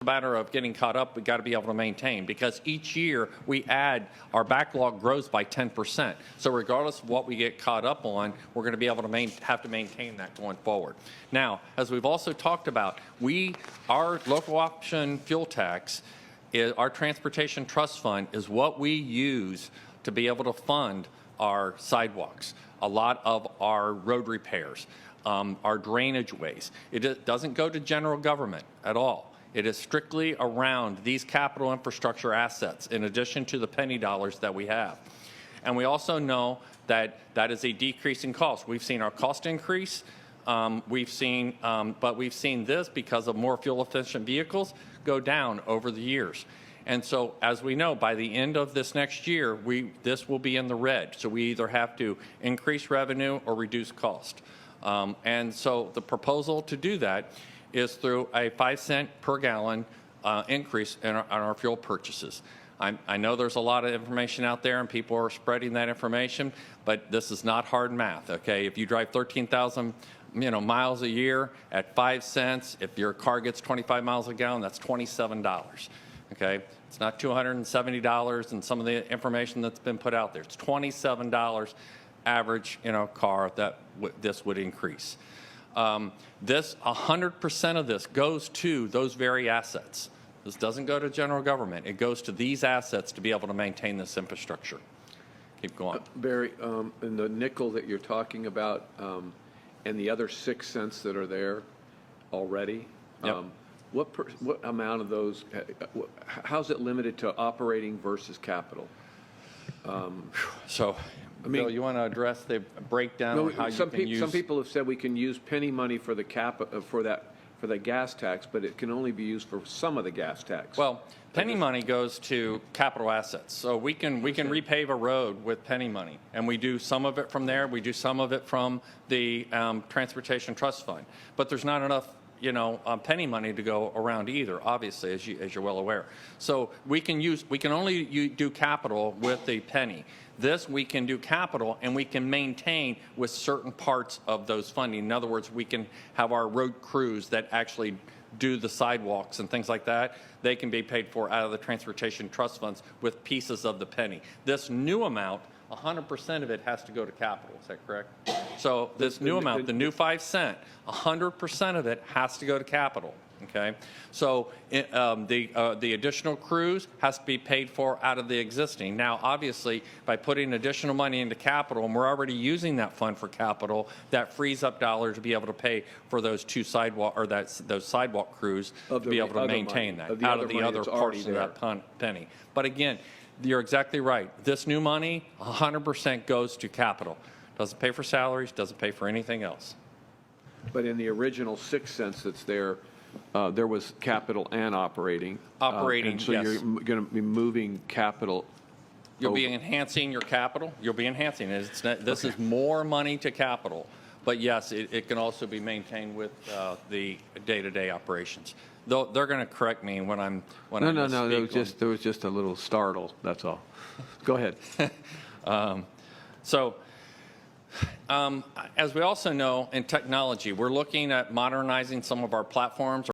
a matter of getting caught up. We've got to be able to maintain, because each year we add, our backlog grows by 10%. So regardless of what we get caught up on, we're going to be able to have to maintain that going forward. Now, as we've also talked about, our local option fuel tax, our transportation trust fund is what we use to be able to fund our sidewalks, a lot of our road repairs, our drainage ways. It doesn't go to general government at all. It is strictly around these capital infrastructure assets, in addition to the penny dollars that we have. And we also know that that is a decreasing cost. We've seen our cost increase. But we've seen this, because of more fuel-efficient vehicles, go down over the years. And so, as we know, by the end of this next year, this will be in the red. So we either have to increase revenue or reduce cost. And so the proposal to do that is through a 5-cent per gallon increase in our fuel purchases. I know there's a lot of information out there and people are spreading that information, but this is not hard math, okay? If you drive 13,000 miles a year at 5 cents, if your car gets 25 miles a gallon, that's $27, okay? It's not $270 and some of the information that's been put out there. It's $27 average car that this would increase. 100% of this goes to those very assets. This doesn't go to general government. It goes to these assets to be able to maintain this infrastructure. Keep going. Barry, and the nickel that you're talking about, and the other 6 cents that are there already, Yep. what amount of those, how's it limited to operating versus capital? I mean, Bill, you want to address the breakdown of how you can use? Some people have said we can use penny money for the for the gas tax, but it can only be used for some of the gas tax. Well, penny money goes to capital assets. So we can repave a road with penny money, and we do some of it from there. We do some of it from the transportation trust fund, but there's not enough penny money to go around either, obviously, as you're well aware. So we can only do capital with the penny. This we can do capital, and we can maintain with certain parts of those funding. In other words, we can have our road crews that actually do the sidewalks and things like that. They can be paid for out of the transportation trust funds with pieces of the penny. This new amount, 100% of it has to go to capital. Is that correct? So this new amount, the new 5 cent, 100% of it has to go to capital. Okay. So the additional crews has to be paid for out of the existing. Now, obviously, by putting additional money into capital, and we're already using that fund for capital, that frees up dollars to be able to pay for those those sidewalk crews to be able to maintain that out of the other portion of that penny. But again, you're exactly right. This new money, 100% goes to capital. Doesn't pay for salaries, doesn't pay for anything else. But in the original 6 cents that's there, there was capital and operating. Operating, and so yes. you're going to be moving capital. You'll be enhancing your capital. You'll be enhancing it. This is more money to capital. But yes, it can also be maintained with the day-to-day operations. Though they're going to correct me when I'm No. There was just a little startle. That's all. Go ahead. As we also know, in technology, we're looking at modernizing some of our platforms.